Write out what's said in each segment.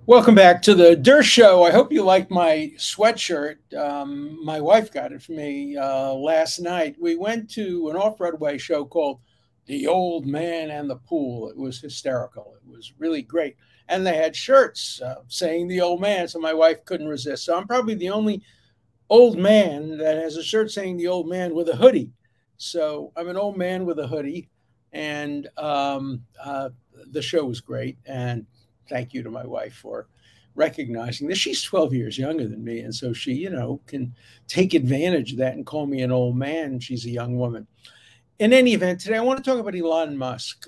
Welcome back to the Dersh Show. I hope you like my sweatshirt. My wife got it for me last night. We went to an off-Broadway show called The Old Man and the Pool. It was hysterical. It was really great. And they had shirts saying The Old Man, so my wife couldn't resist. So I'm probably the only old man that has a shirt saying The Old Man with a hoodie. So I'm an old man with a hoodie. And the show was great. And thank you to my wife for recognizing that. She's 12 years younger than me. And so she, can take advantage of that and call me an old man. She's a young woman. In any event, today I want to talk about Elon Musk.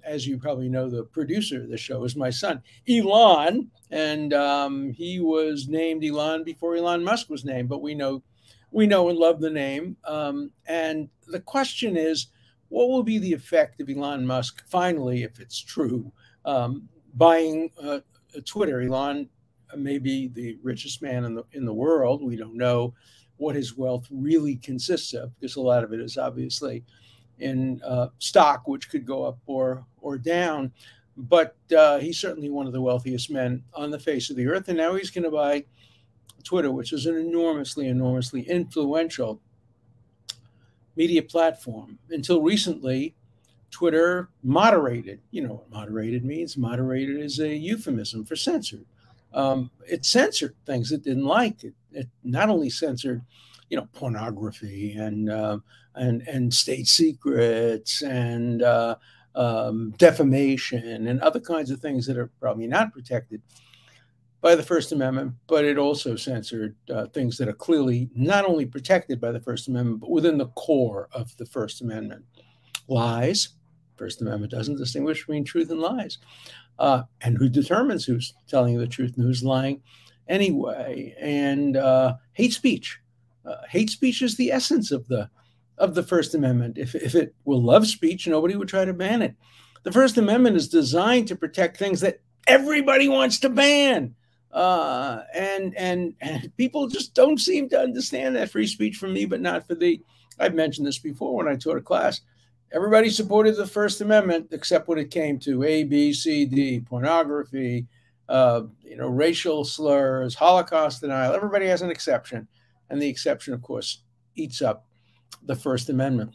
As you probably know, the producer of the show is my son, Elon. And he was named Elon before Elon Musk was named. But we know and love the name. And the question is, what will be the effect of Elon Musk finally, if it's true, buying Twitter? Elon may be the richest man in the world. We don't know what his wealth really consists of, because a lot of it is obviously in stock, which could go up or down. But he's certainly one of the wealthiest men on the face of the earth. And now he's going to buy Twitter, which is an enormously influential media platform. Until recently, Twitter moderated. You know what moderated means? Moderated is a euphemism for censored. It censored things it didn't like. It not only censored, pornography and state secrets and defamation and other kinds of things that are probably not protected by the First Amendment, but it also censored things that are clearly not only protected by the First Amendment, but within the core of the First Amendment. Lies. First Amendment doesn't distinguish between truth and lies. And who determines who's telling the truth and who's lying anyway? And hate speech. Hate speech is the essence of the First Amendment. If it were love speech, nobody would try to ban it. The First Amendment is designed to protect things that everybody wants to ban. And people just don't seem to understand that. Free speech for me, but not for thee. I've mentioned this before when I taught a class. Everybody supported the First Amendment except when it came to A, B, C, D, pornography, racial slurs, Holocaust denial. Everybody has an exception. And the exception, of course, eats up the First Amendment.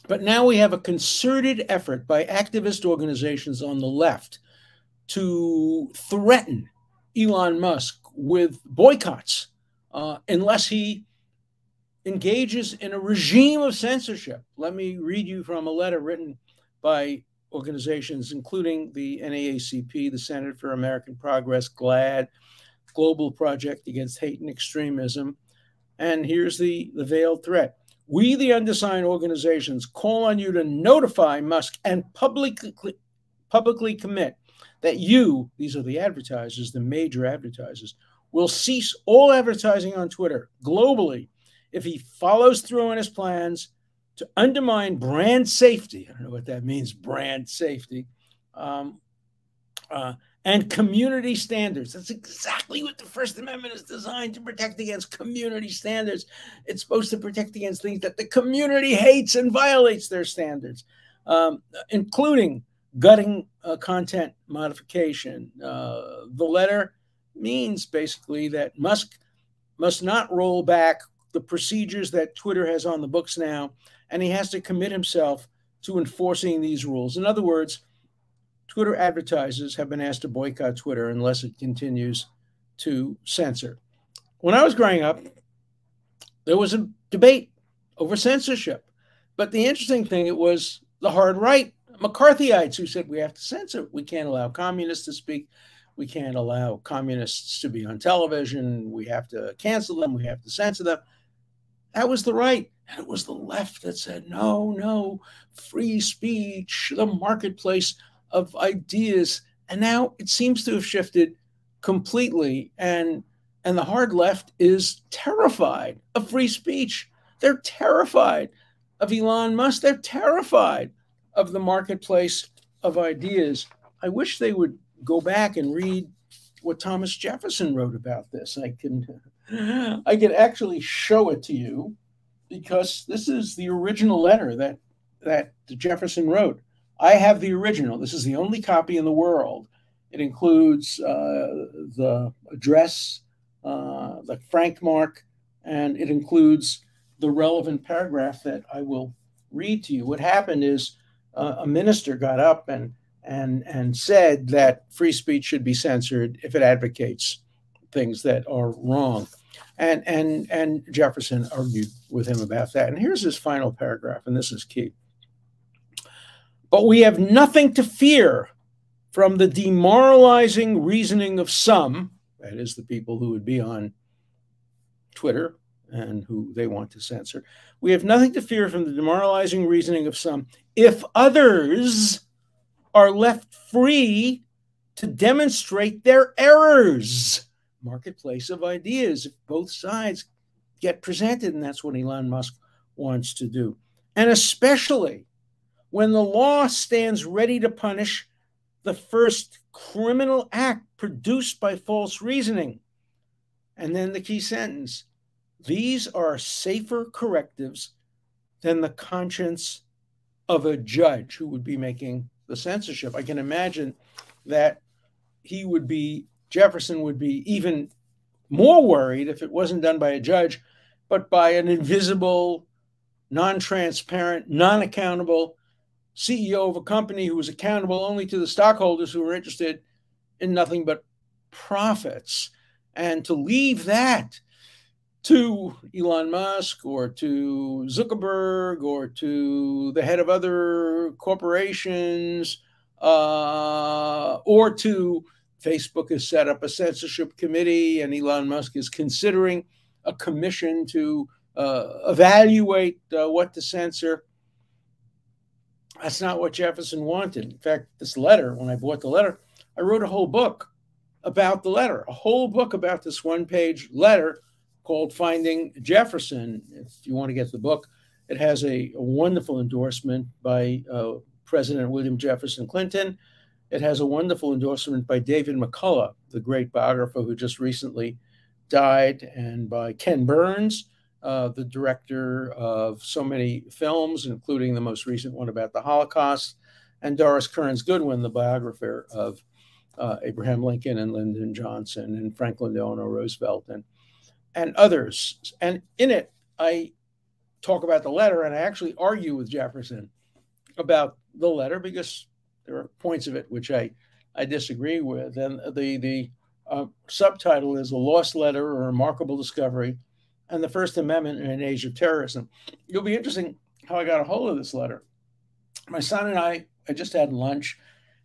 But now we have a concerted effort by activist organizations on the left to threaten Elon Musk with boycotts unless he engages in a regime of censorship. Let me read you from a letter written by organizations, including the NAACP, the Center for American Progress, GLAAD, Global Project Against Hate and Extremism. And here's the veiled threat. We, the undersigned organizations, call on you to notify Musk and publicly commit that you, these are the advertisers, the major advertisers, will cease all advertising on Twitter globally if he follows through on his plans to undermine brand safety. I don't know what that means, brand safety, and community standards. That's exactly what the First Amendment is designed to protect against, community standards. It's supposed to protect against things that the community hates and violates their standards, including gutting content modification. The letter means basically that Musk must not roll back the procedures that Twitter has on the books now, and he has to commit himself to enforcing these rules. In other words, Twitter advertisers have been asked to boycott Twitter unless it continues to censor. When I was growing up, there was a debate over censorship. But the interesting thing, it was the hard right, McCarthyites, who said we have to censor. We can't allow communists to speak. We can't allow communists to be on television. We have to cancel them. We have to censor them. That was the right. And it was the left that said, no, free speech, the marketplace of ideas. And now it seems to have shifted completely. And the hard left is terrified of free speech. They're terrified of Elon Musk. They're terrified of the marketplace of ideas. I wish they would go back and read what Thomas Jefferson wrote about this. I can actually show it to you, because this is the original letter that Jefferson wrote. I have the original. This is the only copy in the world. It includes the address, the frank mark, and it includes the relevant paragraph that I will read to you. What happened is a minister got up and said that free speech should be censored if it advocates things that are wrong. And Jefferson argued with him about that. And here's his final paragraph, and this is key. But we have nothing to fear from the demoralizing reasoning of some, that is, the people who would be on Twitter and who they want to censor. We have nothing to fear from the demoralizing reasoning of some if others are left free to demonstrate their errors. Marketplace of ideas, if both sides get presented, and that's what Elon Musk wants to do. And especially when the law stands ready to punish the first criminal act produced by false reasoning. And then the key sentence, these are safer correctives than the conscience of a judge who would be making the censorship. I can imagine that Jefferson would be even more worried if it wasn't done by a judge, but by an invisible, non-transparent, non-accountable CEO of a company who was accountable only to the stockholders who were interested in nothing but profits. And to leave that to Elon Musk or to Zuckerberg or to the head of other corporations or to Facebook has set up a censorship committee, and Elon Musk is considering a commission to evaluate what to censor. That's not what Jefferson wanted. In fact, this letter, when I bought the letter, I wrote a whole book about the letter, a whole book about this one-page letter called Finding Jefferson. If you want to get the book, it has a wonderful endorsement by President William Jefferson Clinton. It has a wonderful endorsement by David McCullough, the great biographer who just recently died, and by Ken Burns, the director of so many films, including the most recent one about the Holocaust, and Doris Kearns Goodwin, the biographer of Abraham Lincoln and Lyndon Johnson and Franklin Delano Roosevelt and others. And in it, I talk about the letter, and I actually argue with Jefferson about the letter because there are points of it which I disagree with. And the subtitle is A Lost Letter, A Remarkable Discovery, and the First Amendment in an Age of Terrorism. It'll be interesting how I got a hold of this letter. My son and I just had lunch,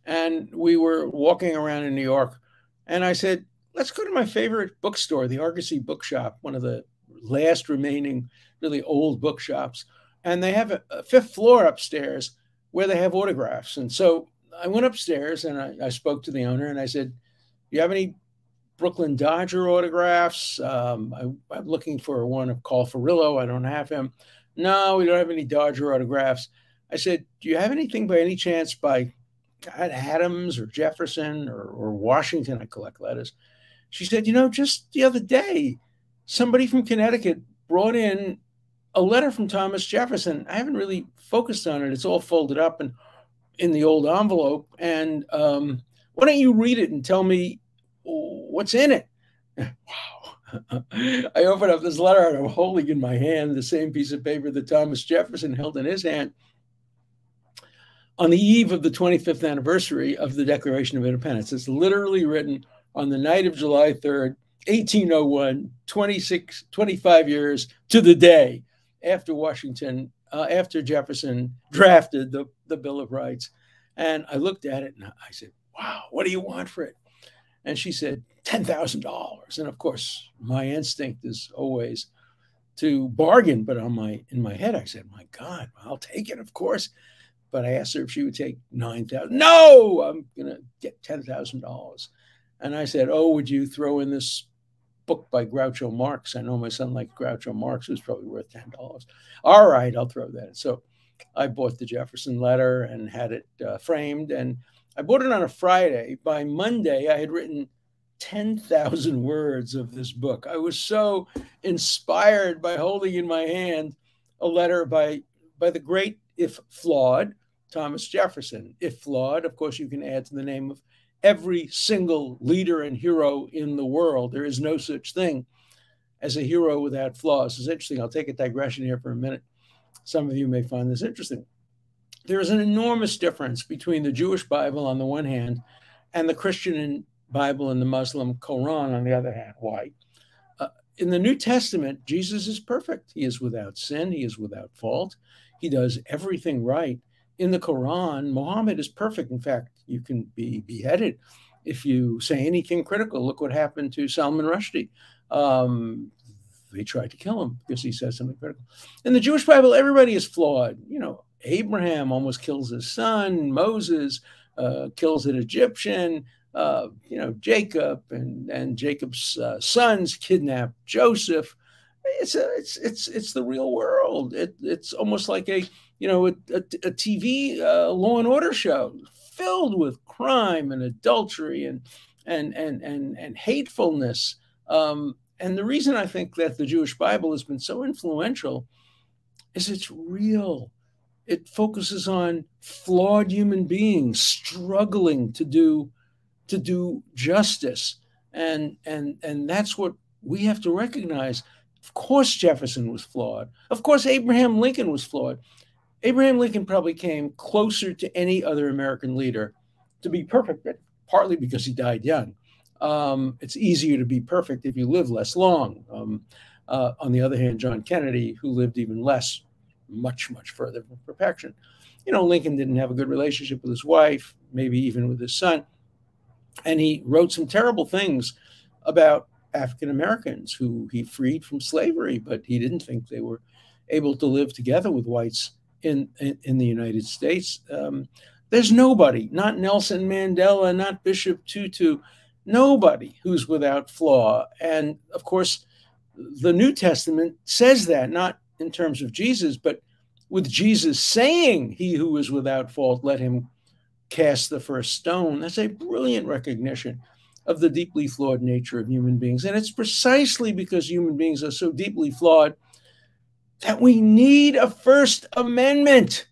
and we were walking around in New York, and I said, let's go to my favorite bookstore, the Argosy Bookshop, one of the last remaining really old bookshops. And they have a fifth floor upstairs where they have autographs. And so I went upstairs and I spoke to the owner and I said, do you have any Brooklyn Dodger autographs? I'm looking for one of Carl Furillo. I don't have him. No, we don't have any Dodger autographs. I said, do you have anything by any chance by Adams or Jefferson or Washington? I collect letters. She said, just the other day, somebody from Connecticut brought in a letter from Thomas Jefferson. I haven't really focused on it. It's all folded up and in the old envelope. And why don't you read it and tell me what's in it? Wow. I opened up this letter and I'm holding in my hand the same piece of paper that Thomas Jefferson held in his hand on the eve of the 25th anniversary of the Declaration of Independence. It's literally written on the night of July 3rd, 1801, 25 years to the day after Jefferson drafted the Bill of Rights. And I looked at it and I said, wow, what do you want for it? And she said, $10,000. And of course, my instinct is always to bargain. But in my head, I said, my God, I'll take it, of course. But I asked her if she would take $9,000. No, I'm going to get $10,000. And I said, oh, would you throw in this book by Groucho Marx? I know my son liked Groucho Marx. It was probably worth $10. All right, I'll throw that in. So I bought the Jefferson letter and had it framed. And I bought it on a Friday. By Monday, I had written 10,000 words of this book. I was so inspired by holding in my hand a letter by the great, if flawed, Thomas Jefferson. If flawed, of course, you can add to the name of every single leader and hero in the world. There is no such thing as a hero without flaws. It's interesting. I'll take a digression here for a minute. Some of you may find this interesting. There is an enormous difference between the Jewish Bible on the one hand and the Christian Bible and the Muslim Quran on the other hand. Why? In the New Testament, Jesus is perfect. He is without sin. He is without fault. He does everything right. In the Quran, Muhammad is perfect. In fact, you can be beheaded if you say anything critical. Look what happened to Salman Rushdie. They tried to kill him because he said something critical. In the Jewish Bible, everybody is flawed. You know, Abraham almost kills his son. Moses kills an Egyptian. You know, Jacob and Jacob's sons kidnap Joseph. It's the real world. It's almost like a TV Law and Order show filled with crime and adultery and hatefulness. And the reason I think that the Jewish Bible has been so influential is it's real. It focuses on flawed human beings struggling to do justice. And that's what we have to recognize. Of course, Jefferson was flawed. Of course, Abraham Lincoln was flawed. Abraham Lincoln probably came closer to any other American leader to be perfect, partly because he died young. It's easier to be perfect if you live less long. On the other hand, John Kennedy, who lived even less, much further from perfection. You know, Lincoln didn't have a good relationship with his wife, maybe even with his son. And he wrote some terrible things about African Americans who he freed from slavery, but he didn't think they were able to live together with whites in the United States. There's nobody, not Nelson Mandela, not Bishop Tutu, nobody who's without flaw. And of course, the New Testament says that, not in terms of Jesus, but with Jesus saying, "He who is without fault, let him cast the first stone." That's a brilliant recognition of the deeply flawed nature of human beings. And it's precisely because human beings are so deeply flawed that we need a First Amendment.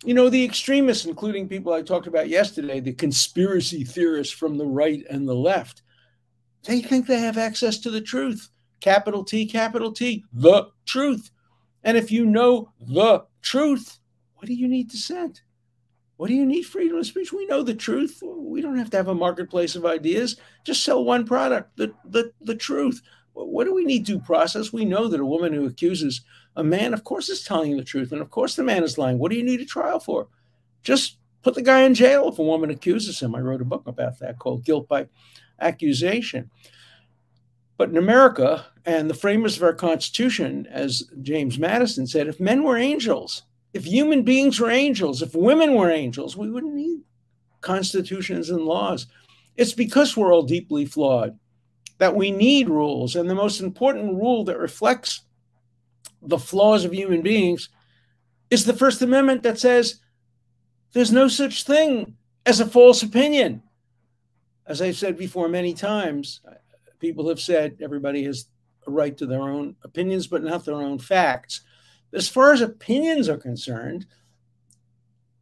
You know, the extremists, including people I talked about yesterday, the conspiracy theorists from the right and the left, they think they have access to the truth. Capital T, the truth. And if you know the truth, what do you need dissent? What do you need freedom of speech? We know the truth. We don't have to have a marketplace of ideas. Just sell one product, the truth. What do we need due process? We know that a woman who accuses a man, of course, is telling the truth. And of course, the man is lying. What do you need a trial for? Just put the guy in jail if a woman accuses him. I wrote a book about that called Guilt by Accusation. But in America, and the framers of our Constitution, as James Madison said, if men were angels, if human beings were angels, if women were angels, we wouldn't need constitutions and laws. It's because we're all deeply flawed that we need rules. And the most important rule that reflects the flaws of human beings is the First Amendment that says there's no such thing as a false opinion. As I've said before many times, people have said everybody has a right to their own opinions, but not their own facts. As far as opinions are concerned,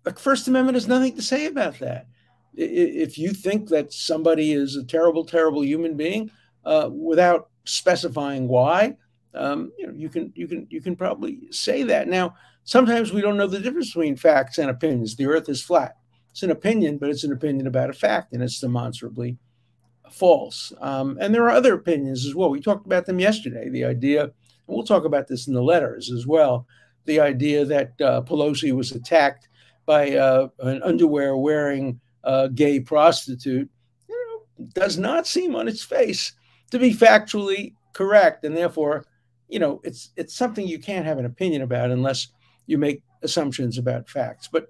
the First Amendment has nothing to say about that. If you think that somebody is a terrible, terrible human being, without specifying why, you can probably say that. Now, sometimes we don't know the difference between facts and opinions. The earth is flat. It's an opinion, but it's an opinion about a fact, and it's demonstrably false. And there are other opinions as well. We talked about them yesterday. The idea, and we'll talk about this in the letters as well, the idea that Pelosi was attacked by an underwear-wearing gay prostitute, does not seem on its face to be factually correct. And therefore, it's something you can't have an opinion about unless you make assumptions about facts. But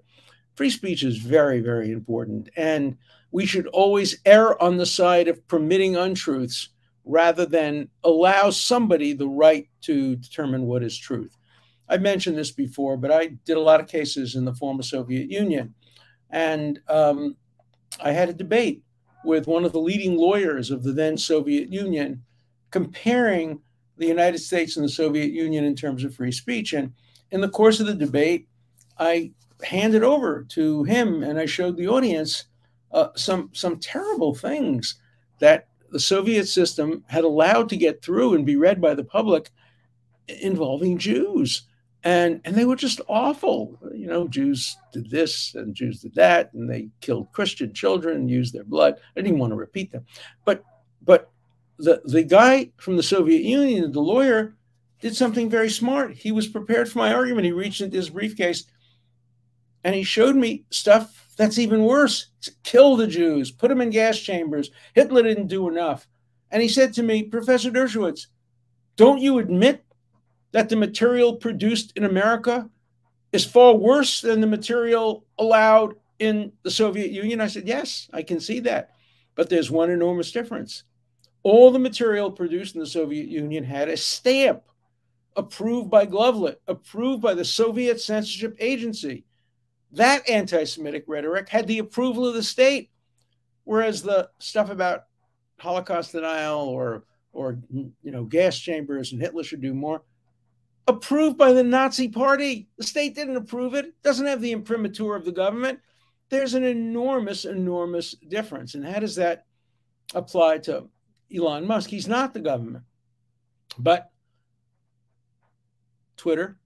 free speech is very, very important. And we should always err on the side of permitting untruths rather than allow somebody the right to determine what is truth. I've mentioned this before, but I did a lot of cases in the former Soviet Union. And I had a debate with one of the leading lawyers of the then Soviet Union, comparing the United States and the Soviet Union in terms of free speech. And in the course of the debate, I handed over to him and I showed the audience some terrible things that the Soviet system had allowed to get through and be read by the public involving Jews. And they were just awful. You know, Jews did this and Jews did that, and they killed Christian children and used their blood. I didn't want to repeat them. But the guy from the Soviet Union, the lawyer, did something very smart. He was prepared for my argument. He reached into his briefcase and he showed me stuff that's even worse. Kill the Jews, put them in gas chambers. Hitler didn't do enough. And he said to me, Professor Dershowitz, don't you admit that the material produced in America is far worse than the material allowed in the Soviet Union? I said, yes, I can see that. But there's one enormous difference. All the material produced in the Soviet Union had a stamp approved by Glovelet, approved by the Soviet censorship agency. That anti-Semitic rhetoric had the approval of the state, whereas the stuff about Holocaust denial or gas chambers and Hitler should do more, approved by the Nazi Party. The state didn't approve it. It doesn't have the imprimatur of the government. There's an enormous, enormous difference. And how does that apply to Elon Musk? He's not the government. But Twitter,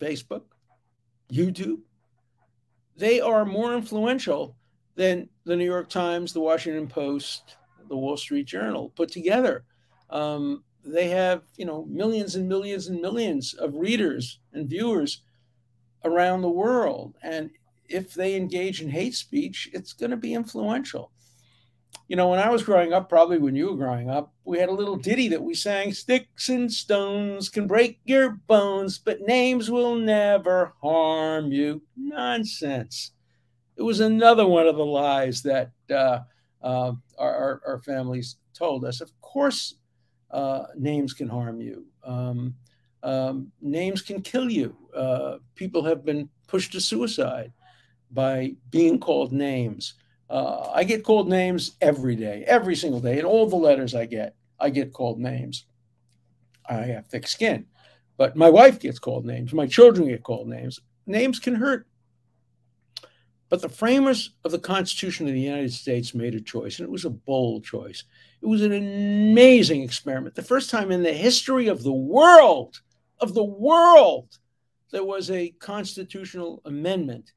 Facebook, YouTube, they are more influential than the New York Times, the Washington Post, the Wall Street Journal put together. They have, millions and millions and millions of readers and viewers around the world. And if they engage in hate speech, it's going to be influential. When I was growing up, probably when you were growing up, we had a little ditty that we sang, sticks and stones can break your bones, but names will never harm you. Nonsense. It was another one of the lies that our families told us. Of course, names can harm you. Names can kill you. People have been pushed to suicide by being called names. I get called names every day, every single day. In all the letters I get called names. I have thick skin, but my wife gets called names. My children get called names. Names can hurt. But the framers of the Constitution of the United States made a choice, and it was a bold choice. It was an amazing experiment. The first time in the history of the world, there was a constitutional amendment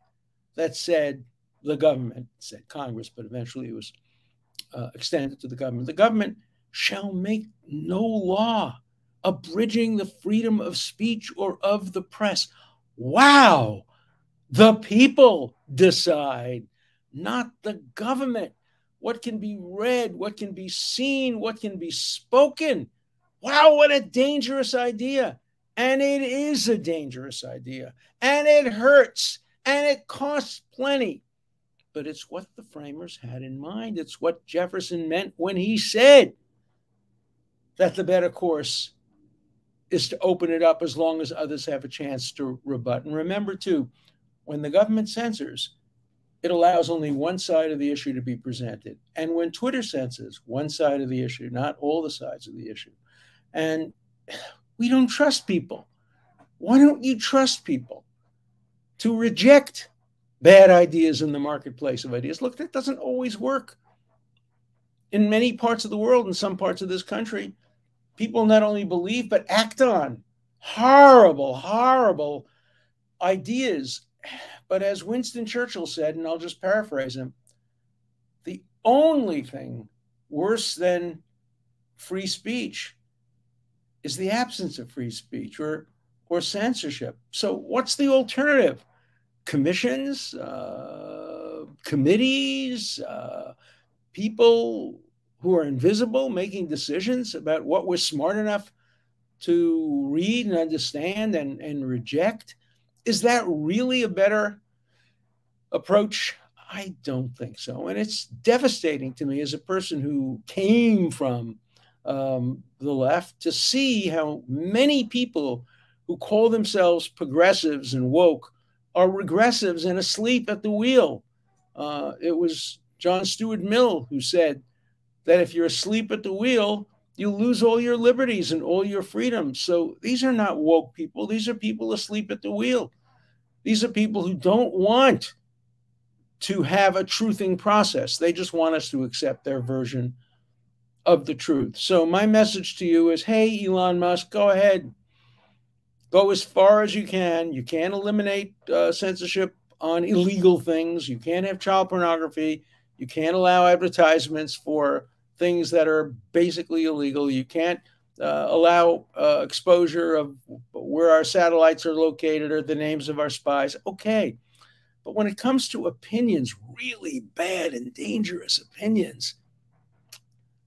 that said, the government, said Congress, but eventually it was extended to the government. The government shall make no law abridging the freedom of speech or of the press. Wow! The people decide, not the government. What can be read, what can be seen, what can be spoken. Wow, what a dangerous idea. And it is a dangerous idea. And it hurts. And it costs plenty. But it's what the framers had in mind. It's what Jefferson meant when he said that the better course is to open it up as long as others have a chance to rebut. And remember, too, when the government censors, it allows only one side of the issue to be presented. And when Twitter censors, one side of the issue, not all the sides of the issue. And we don't trust people. Why don't you trust people to reject bad ideas in the marketplace of ideas? Look, that doesn't always work. In many parts of the world, in some parts of this country, people not only believe, but act on horrible, horrible ideas. But as Winston Churchill said, and I'll just paraphrase him, the only thing worse than free speech is the absence of free speech or censorship. So what's the alternative? Commissions, committees, people who are invisible making decisions about what we're smart enough to read and understand and reject. Is that really a better approach? I don't think so. And it's devastating to me as a person who came from the left to see how many people who call themselves progressives and woke are regressives and asleep at the wheel. It was John Stuart Mill who said that if you're asleep at the wheel, you lose all your liberties and all your freedoms. So these are not woke people. These are people asleep at the wheel. These are people who don't want to have a truthing process. They just want us to accept their version of the truth. So my message to you is, hey, Elon Musk, go ahead. Go as far as you can. You can't eliminate censorship on illegal things. You can't have child pornography. You can't allow advertisements for things that are basically illegal. You can't allow exposure of where our satellites are located or the names of our spies. Okay. But when it comes to opinions, really bad and dangerous opinions,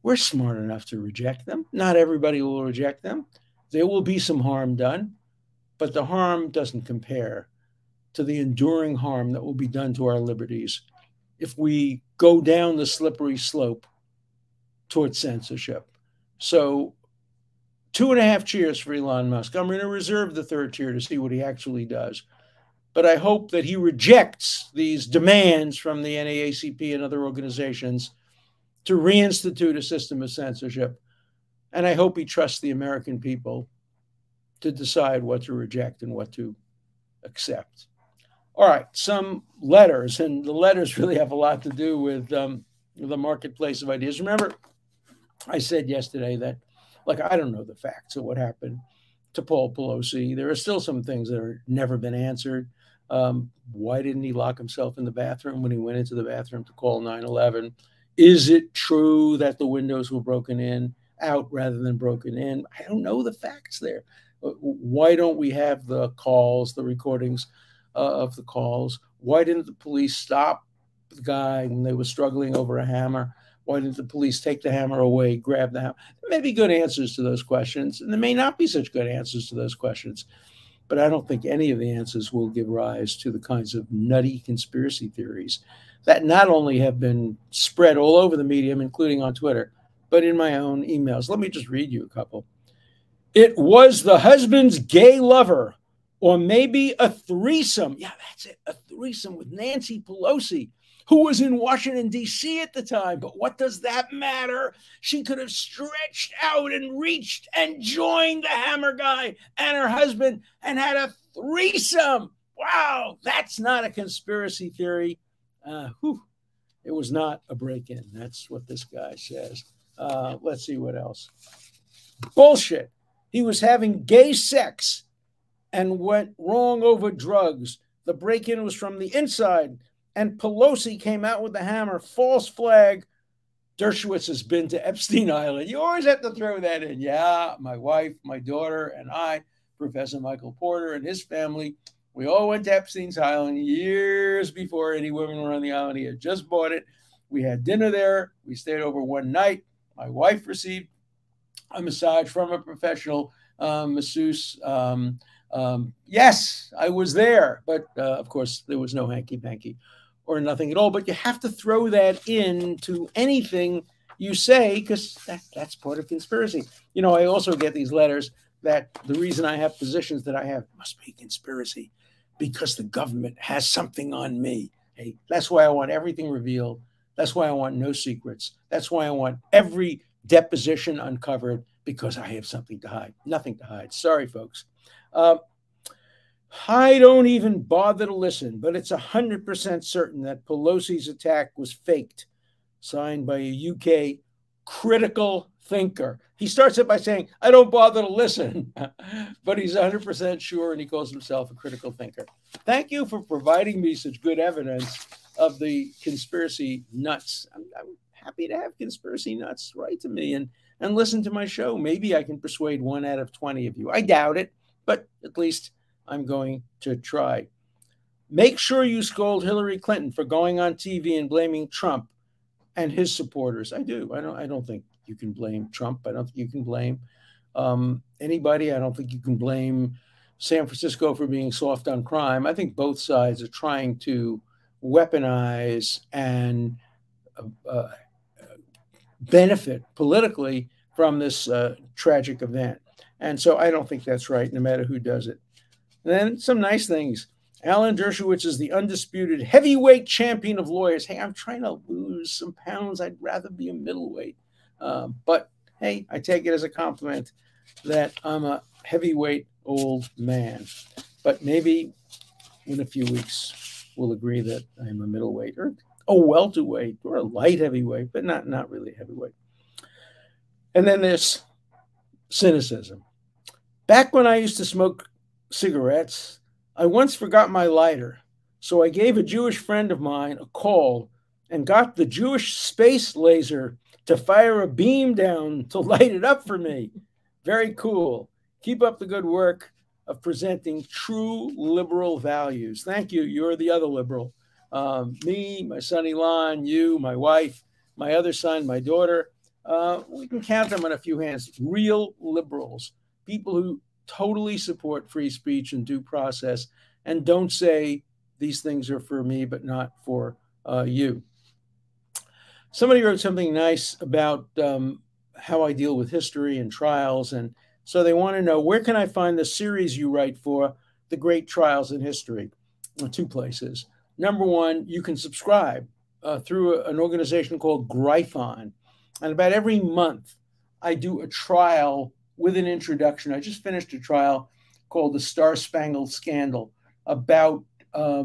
we're smart enough to reject them. Not everybody will reject them. There will be some harm done, but the harm doesn't compare to the enduring harm that will be done to our liberties if we go down the slippery slope towards censorship. So 2.5 cheers for Elon Musk. I'm going to reserve the third cheer to see what he actually does. But I hope that he rejects these demands from the NAACP and other organizations to reinstitute a system of censorship. And I hope he trusts the American people to decide what to reject and what to accept. All right, some letters, and the letters really have a lot to do with the marketplace of ideas. Remember, I said yesterday that, like, I don't know the facts of what happened to Paul Pelosi. There are still some things that are never been answered. Why didn't he lock himself in the bathroom when he went into the bathroom to call 911? Is it true that the windows were broken out rather than broken in? I don't know the facts there. Why don't we have the calls, the recordings of the calls? Why didn't the police stop the guy when they were struggling over a hammer? Why didn't the police take the hammer away, grab the hammer? There may be good answers to those questions, and there may not be such good answers to those questions. But I don't think any of the answers will give rise to the kinds of nutty conspiracy theories that not only have been spread all over the medium, including on Twitter, but in my own emails. Let me just read you a couple. It was the husband's gay lover, or maybe a threesome. Yeah, that's it. A threesome with Nancy Pelosi, who was in Washington, D.C. at the time. But what does that matter? She could have stretched out and reached and joined the hammer guy and her husband and had a threesome. Wow, that's not a conspiracy theory. It was not a break-in. That's what this guy says. Let's see what else. Bullshit. He was having gay sex and went wrong over drugs. The break-in was from the inside. And Pelosi came out with the hammer. False flag. Dershowitz has been to Epstein Island. You always have to throw that in. Yeah, my wife, my daughter, and I, Professor Michael Porter and his family, we all went to Epstein's Island years before any women were on the island. He had just bought it. We had dinner there. We stayed over one night. My wife received a massage from a professional masseuse. Yes, I was there. But, of course, there was no hanky-panky or nothing at all. But you have to throw that into anything you say because that's part of conspiracy. You know, I also get these letters that the reason I have positions that I have must be conspiracy because the government has something on me. Hey, that's why I want everything revealed. That's why I want no secrets. That's why I want every deposition uncovered because I have something to hide. Nothing to hide. Sorry, folks. I don't even bother to listen, but it's 100% certain that Pelosi's attack was faked, signed by a UK critical thinker. He starts it by saying, I don't bother to listen, but he's 100% sure, and he calls himself a critical thinker. Thank you for providing me such good evidence of the conspiracy nuts. I'm happy to have conspiracy nuts write to me and listen to my show. Maybe I can persuade 1 out of 20 of you. I doubt it, but at least I'm going to try. Make sure you scold Hillary Clinton for going on TV and blaming Trump and his supporters. I do. I don't think you can blame Trump. I don't think you can blame anybody. I don't think you can blame San Francisco for being soft on crime. I think both sides are trying to weaponize and benefit politically from this tragic event. And so I don't think that's right, no matter who does it. And then some nice things. Alan Dershowitz is the undisputed heavyweight champion of lawyers. Hey, I'm trying to lose some pounds. I'd rather be a middleweight. But, hey, I take it as a compliment that I'm a heavyweight old man. But maybe in a few weeks will agree that I'm a middleweight or a welterweight or a light heavyweight, but not really heavyweight. And then there's cynicism. Back when I used to smoke cigarettes, I once forgot my lighter. So I gave a Jewish friend of mine a call and got the Jewish space laser to fire a beam down to light it up for me. Very cool. Keep up the good work of presenting true liberal values. Thank you. You're the other liberal. Me, my son Elon, you, my wife, my other son, my daughter. We can count them on a few hands. Real liberals, people who totally support free speech and due process and don't say these things are for me, but not for you. Somebody wrote something nice about how I deal with history and trials. And so they want to know, where can I find the series you write for the great trials in history? Two places. Number one, you can subscribe through an organization called Gryphon. And about every month, I do a trial with an introduction. I just finished a trial called The Star-Spangled Scandal about, I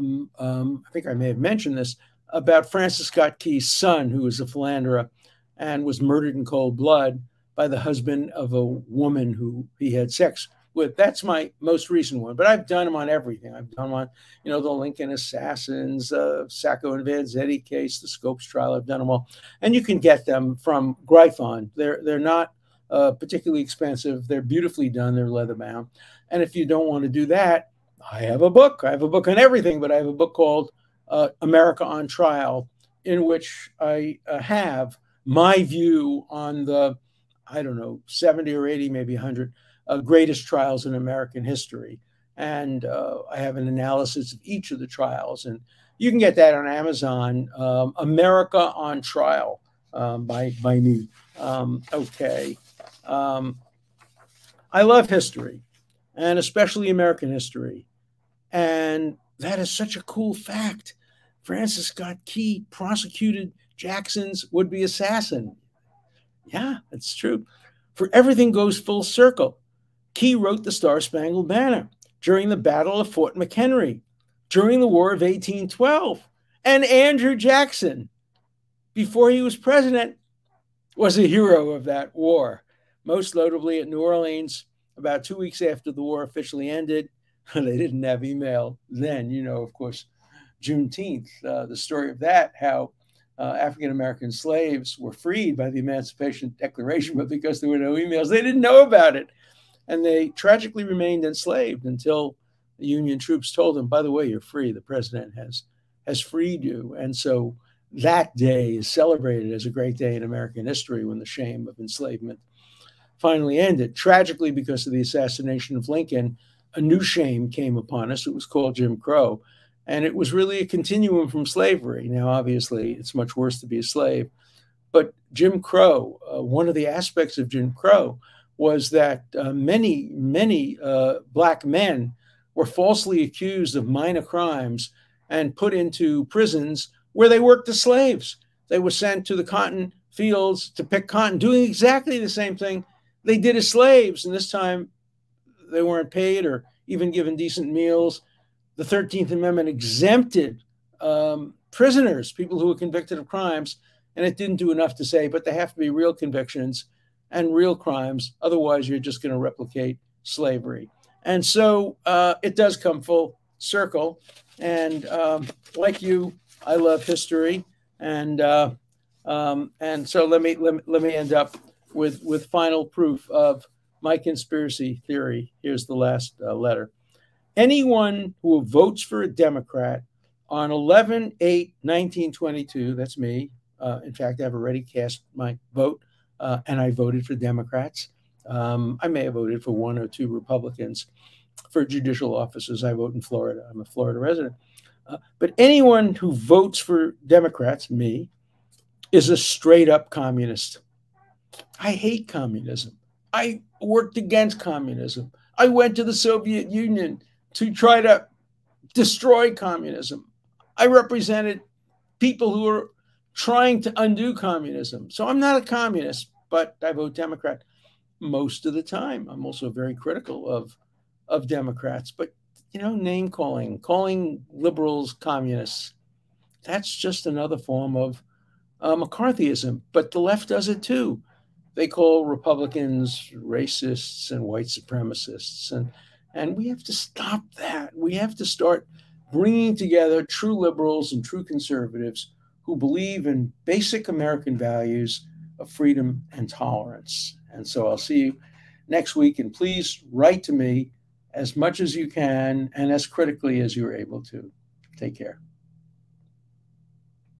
think I may have mentioned this, about Francis Scott Key's son, who was a philanderer and was murdered in cold blood by the husband of a woman who he had sex with. That's my most recent one, but I've done them on everything. I've done them on, the Lincoln Assassins, Sacco and Vanzetti case, the Scopes trial. I've done them all, and you can get them from Gryphon. They're not particularly expensive. They're beautifully done. They're leather bound. And if you don't want to do that, I have a book. I have a book on everything, but I have a book called America on Trial, in which I have my view on the, 70 or 80, maybe 100 greatest trials in American history. And I have an analysis of each of the trials. And you can get that on Amazon, America on Trial by me. Okay. I love history, and especially American history. And that is such a cool fact. Francis Scott Key prosecuted Jackson's would-be assassin. Yeah, it's true. For everything goes full circle. Key wrote the Star-Spangled Banner during the Battle of Fort McHenry, during the War of 1812. And Andrew Jackson, before he was president, was a hero of that war. Most notably at New Orleans, about 2 weeks after the war officially ended. They didn't have email then, of course, Juneteenth, the story of that, how African-American slaves were freed by the Emancipation Declaration, but because there were no emails, they didn't know about it. And they tragically remained enslaved until the Union troops told them, by the way, you're free. The president has freed you. And so that day is celebrated as a great day in American history when the shame of enslavement finally ended. Tragically, because of the assassination of Lincoln, a new shame came upon us. It was called Jim Crow. And it was really a continuum from slavery. Now, obviously, it's much worse to be a slave. But Jim Crow, one of the aspects of Jim Crow was that many Black men were falsely accused of minor crimes and put into prisons where they worked as slaves. They were sent to the cotton fields to pick cotton, doing exactly the same thing they did as slaves. And this time, they weren't paid or even given decent meals. The 13th Amendment exempted prisoners, people who were convicted of crimes, and it didn't do enough to say, but they have to be real convictions and real crimes. Otherwise, you're just going to replicate slavery. And so it does come full circle. And like you, I love history. And so let me end up with final proof of my conspiracy theory. Here's the last letter. Anyone who votes for a Democrat on 11/8/1922, that's me. In fact, I've already cast my vote, and I voted for Democrats. I may have voted for one or two Republicans for judicial offices. I vote in Florida. I'm a Florida resident. But anyone who votes for Democrats, me, is a straight up communist. I hate communism. I worked against communism. I went to the Soviet Union to try to destroy communism. I represented people who were trying to undo communism. So I'm not a communist, but I vote Democrat most of the time. I'm also very critical of Democrats. But name calling liberals communists. That's just another form of McCarthyism. But the left does it too. They call Republicans racists and white supremacists, and we have to stop that. We have to start bringing together true liberals and true conservatives who believe in basic American values of freedom and tolerance. And so I'll see you next week, and please write to me as much as you can and as critically as you're able to. Take care.